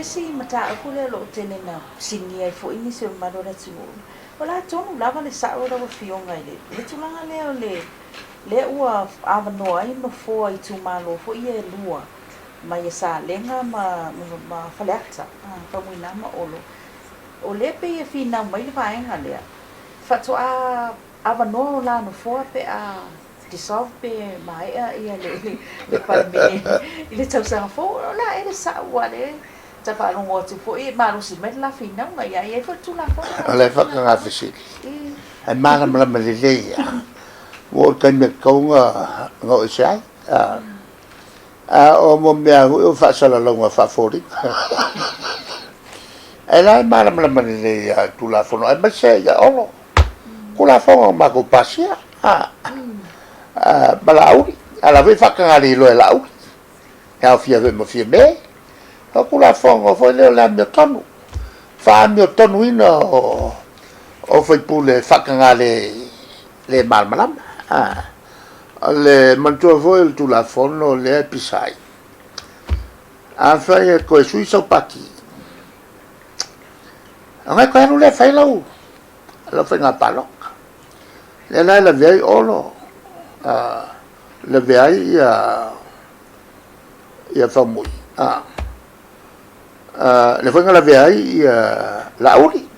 le si mata ku le lo tene na singi ai fo ini se madora tu ola tonu lava le sa ora fionga le tulanga le ua avano ai no fo ai tu malo fo ia lua mai sa lenga ma faleata pa muina ma olo o le pe e fina mai le vaenga le fa to a avano la no fo pe a dissolve pe mai ia le palme ile tau sa fo la ele sa wale ta pa no tu fo e ma no si met la fina mai ia fo tu la fo le fa ka fisi ai mana mala le wo kan me kaunga ngo sai o mo mea o fa sala longa fa fori ai la mana le tu la fono ai ma se ya olo ku la fono ma ko pasia balauri ala ve fa ka ali lo la u ya fia ve mo fia me ku la fono fo le la me tonu fa me tonu ino o foi pule fa ka le mal malam le mantua voi tu la fono le pisai a fai ko sui so paki a ko no le fai lau lo fai na palo le la vei olo le vei ia famu le fai la vei la uri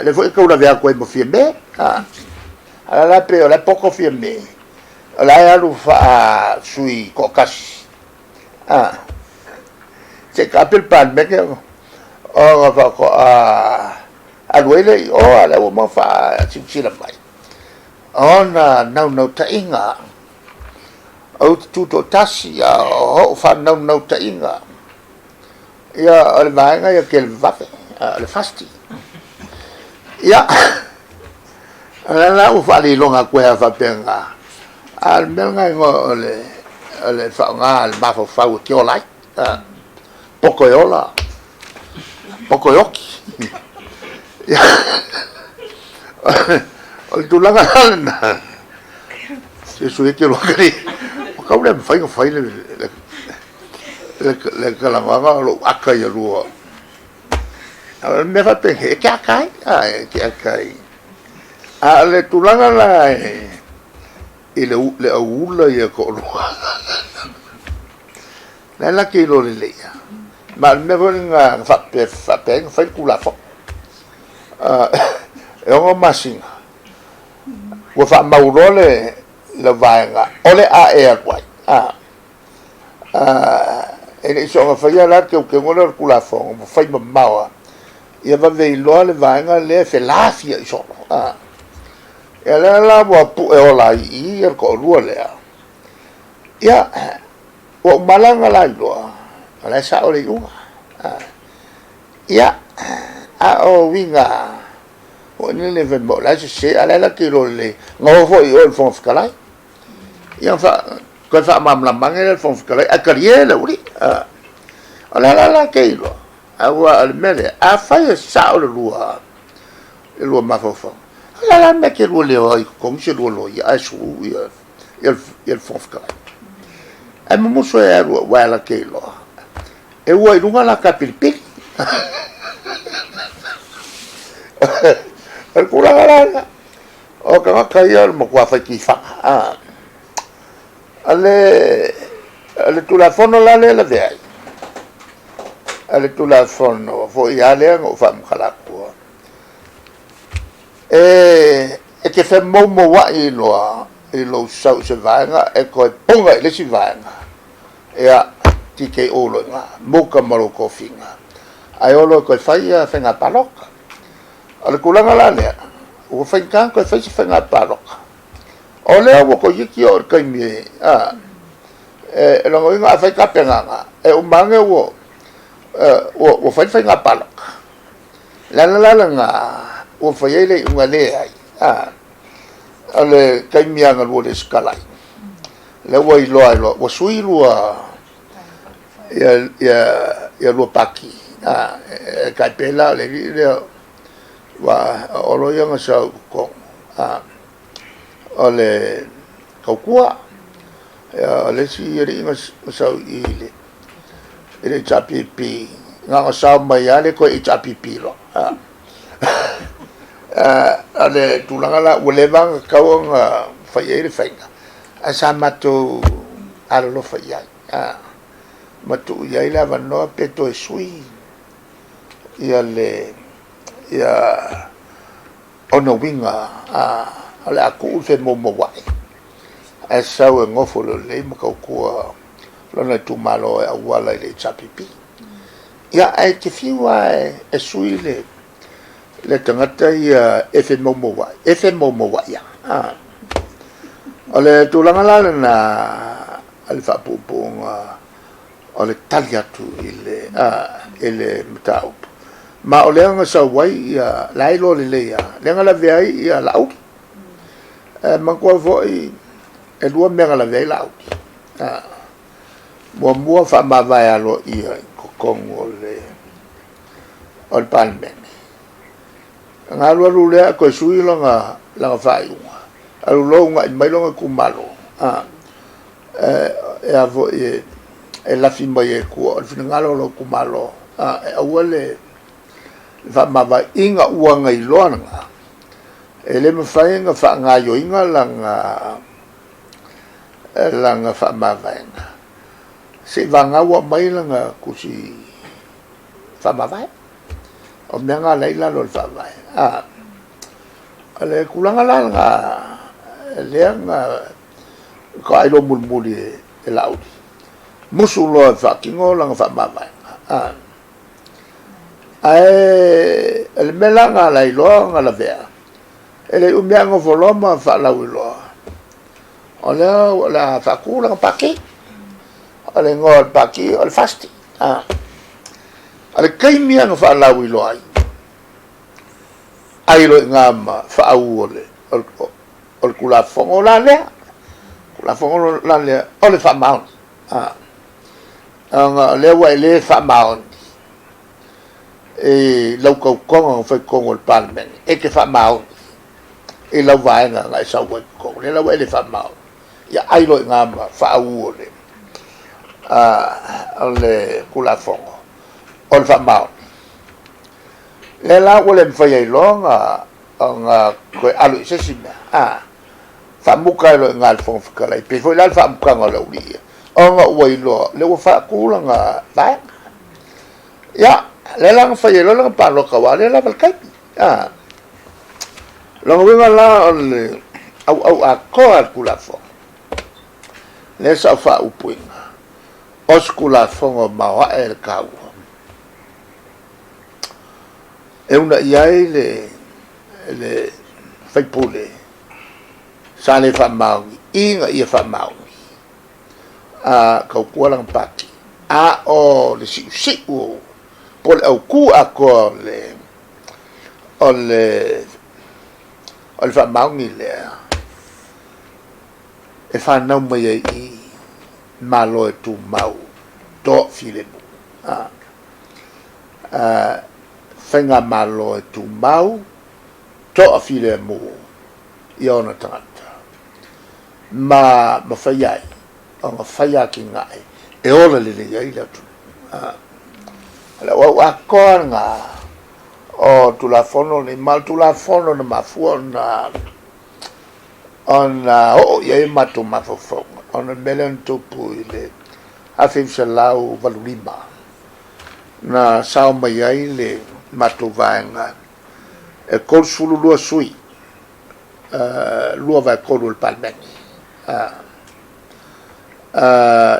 le fai ko la vei ko mo fieme ala pe ola poco fiemme ola ya lu fa sui kokasi se kapel pan me ke o fa ko alwele o ala o ma fa sila mai ona no ta inga o tu to tasi o fa no ta inga ya al vanga ya ke va le fasti ya la u fa li longa ko fa penga al melga ngo le fa nga al ma fa u ti olai poco yola poco yoki al tu la na se su ke lo kri ka u le fa le kala nga lo aka ya lu al me fa pe ke kai ke kai le tulanga la ile le aula ia ko la ke lo le ya ma me nga fa fa kula fo e o masinga wo fa maulole le vaenga ole a e kwai ele so nga fa ya la ke ngolo kula fo fa mawa ia va ve lo le vaenga le fe la fia so ela la bo pu e ola I ko lua le ya o malanga la lo ala sa ole yu ya o winga o ni le ven bo la se ala la ki lo le ngo fo I o fon skala ya fa ko fa mam la mangel fon skala a kariele uri ala la ke lo awa al mele a fa sa ole lua e lo ma fo la me che lo oi come se lo ia su il fofka e mo so e wala che lo e vuoi lunga la capilpi el cura la o ka ka mo qua fa chi fa ale tu la fono la le de ale tu la fono fo ia le o fa mo khala ko e che fa mo wa I lo sau se vanga e ko ponga le si vanga e a ti ke o lo nga mo ka mo ko finga ai o lo ko fai nga paloka al kulanga la le o fai kan ko fai nga paloka o le o ko yiki o ka mi e lo nga fai ka penga e o mange o fai nga paloka la nga o fai le unha le ai ale kai mianga lo le skalai le wai lo o sui lo ya lo paki kai pela le wa o lo yang sa ko ole kokua ya le si ri nga sa I le ele chapipi nga sa mai ale ko e chapipi lo ale tulanga la uleva ka nga fai ele fainga asa mato alo fai matu ia ila vano peto e sui ia le ia ono winga ale aku fe mo wai asa o ngofo le mo ka ko lona tu malo e wala le chapipi ia ai te fiwa e sui le tangata ia efe mo wai ia ole tulanga la na al fa pupunga ole talia tu ele mtau ma ole nga sa wai ia lailo le ia lenga la vei ia lau ma ko voi e lua menga la vei lau mua fa ma vai alo ia kokong ole palmen nga lu le ko sui longa la fai alu longa mai longa kumalo e avo e la fimba e ku al finalo lo kumalo e awale va ma va inga uanga i loanga ele me fai nga fa nga yo inga langa fa ma va se va nga wa mai langa kusi fa ma va o me nga leila lo fa va ale kulanga langa leanga ka ilo mulmuli e laudi musu lo fa kingo langa fa ma va ai el melanga la ilo nga la vea ele umiango voloma fa la ulo ole la fa kula paki ole ngol paki ole fasti ale kai mianga fa la ulo ai lo ngama fa ole ol kula fongo la le ole fa maun anga le wa le fa maun e lau kau konga fa kongo el palmen e ke fa maun e lau vai nga ngai sa wa kongo le lau ele fa maun ya ai lo ngama fa ole ole kula fongo ol fa maun le la ole fa ye longa anga ko alu se sima fa muka lo ngal fong fa lai pe foi la fa muka ngalo li anga wai lo le fa kula nga vai ya le lang fa ye lo lang pa lo ka wa le la val kai lo nga la au a ko al kula fong le sa fa upuinga os kula fong ma wa el kau e una iai le fai pule sa le fa mau inga ia fa mau kau kualang paki o le si o pole au ku a ko le fa mau ni le e fa nau mai i malo e tu mau do file fenga malo e tu mau to file mo iona tata ma fai o fai ki ngai e ola le ai la tu ala wa konga o tu la fono le mal tu la fono na mafuona ona o ye matu mafofo ona belen tu puile afim salau valulima na sao mai ai le matu vaenga e kol sulu lua sui lua vai kolu il palmeni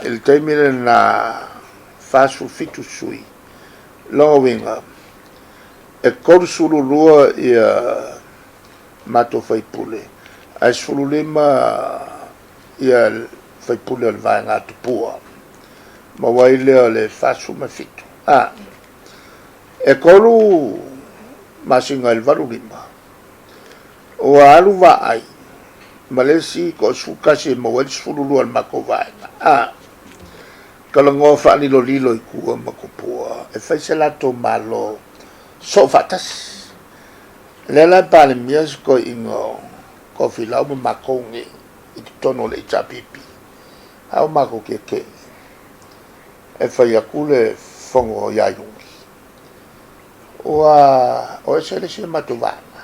il termine na fasu fitu sui longa winga e kol sulu lua ia matu fai pule ai sulu lima ia fai pule al vaenga tupua ma waile le fasu ma fitu e kolu masinga il valulima o alu va ai malesi ko suka se mo wel sululu al makovai kalango fa ni lo lilo ku makopua e fa se la to malo so fatas le la pale mies ko ingo ko fila mo makongi i tono le chapipi au mako ke e fai aku le fongo ia yungi o se le se matuvanga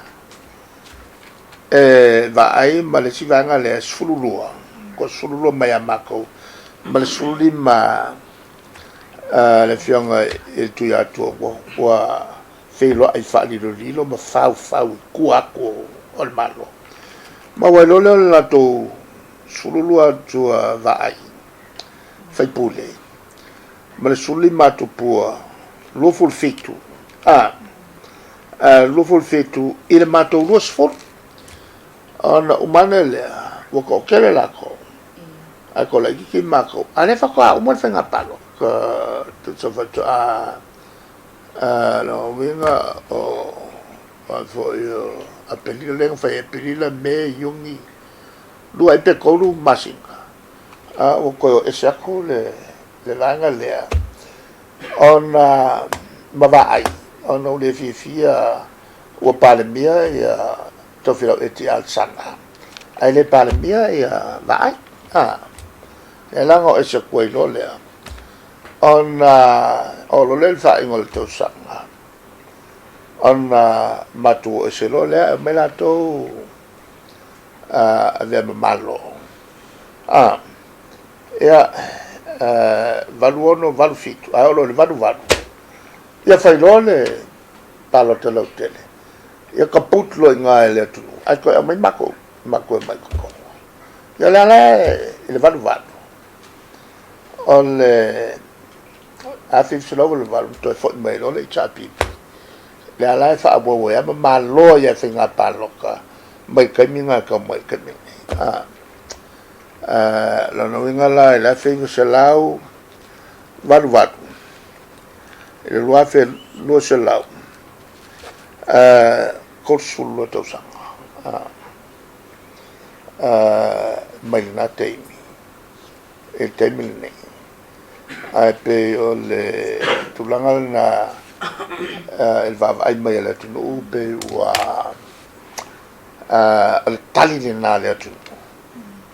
e va ai ma le sivanga le sululua ko sululua mai amako ma le sululi ma le fionga e tu ya tu wa felo ai fa lilo ma fau kuako o le malo ma wa lo la to sululua tu va ai fai pule ma le sululi ma tu pua lo ful fitu lo ful fitu il ma to lo sfor ona umane le wa ko kele la ko a ko la ki mako ale fa ko umon fa ngapalo ka tu so fa no vinga o fo yo a pelila le fa pelila me yungi lu ai pe ko lu masinga o ko esako le langa le ona mavai ona le fia o palemia ya to filo eti al sanga ai le palemia ya vai e lango esako lo le ona o lo le fa ingol to sanga ona matu e se lo le me la to ave malo ya valuono valu fitu a lo le valu ya fai lo le palo te lo tele ya kaput lo nga le tu a ko mai mako mai ko ya la le valu on le a fi se lo valu to fo mai lo le chapi le ala fa bo ya ma lo ya finga palo ka mai ka minga ka mai ka mi la no venga la finga se lau valu le lo fe lo se lau corsul lo to sanga mai na teimi e teimi ne a pe o le tulanga na el va ai mai la tu pe wa al tali na le tu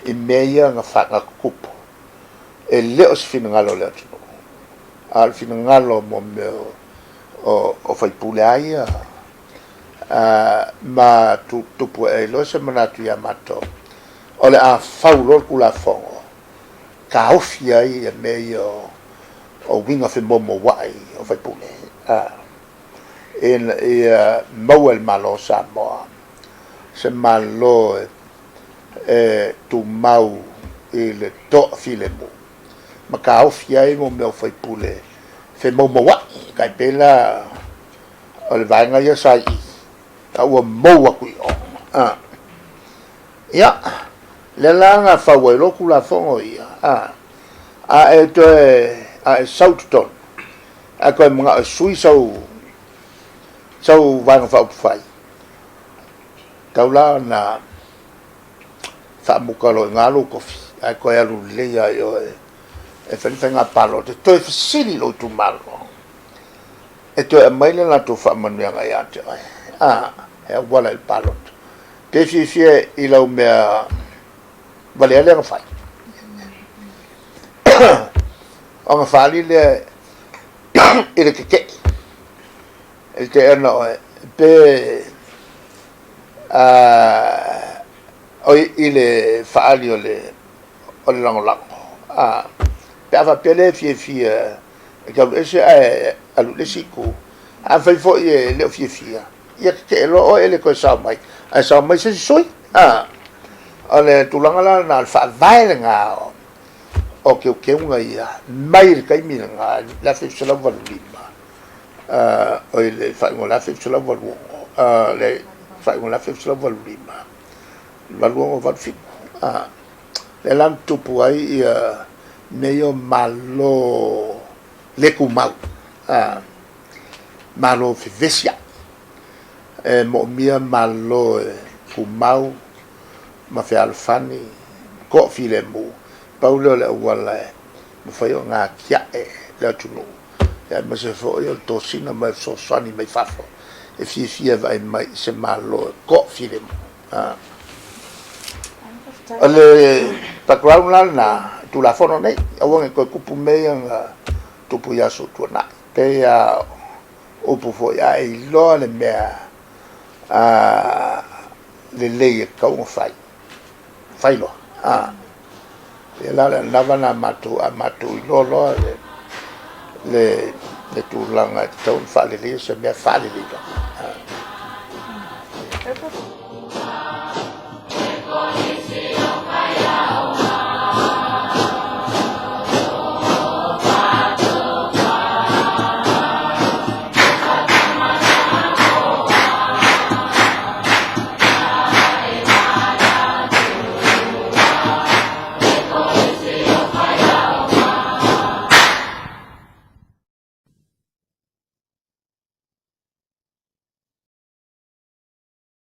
e meia nga fa nga kupo e le os fina ngalo le tu al fina ngalo mo me o fai pulai ma tu pu e lo se mana tu ya mato o le a faulo kula fongo ka ofia e meia o winga fe mo wai o fai pule mau el malo sa mo se malo tu mau le to filemu ma ka ofia e mo me fai pule fe mo wai kai pela o le vanga ya sai ta o mo ku ya le langa fa we lo kula fongo ia e Soutton a ko mga sui sau vanga fa fai taula na fa mukalo ngalo kofi a ko ya lu le ya yo e fa palo te to sili lo tu malo e to e mai la to fa manu ya ya te e wala il palo te fi i lo me vale le fai on fali le il che il terno pe o il fali o le lango pe ava pele fi che ese alu le siku a fai fo le fi ia che lo ele ko sa mai se soi ole tulanga na fa vai nga o ke unga ia mai kai mi nga la fe se la valima o le fa ngola fe se la valu le fa ngola fe se la valima valu va fi le lan tu puai meio malo le kumau malo fe vesia mo mia malo kumau ma fe alfani ko filemu paulo le wala ma fa yo nga kia le tunu ya ma se fo yo to sina ma so sani mai fafo e fi vai mai se malo ko filemu ale background la na tu la fono nei a wonga ko kupu me nga tupu ya so tu na pe ya upu fo ya I lo le mea le ka un fai lo e la lava na matu lo le tu langa tau fa le se mea fa le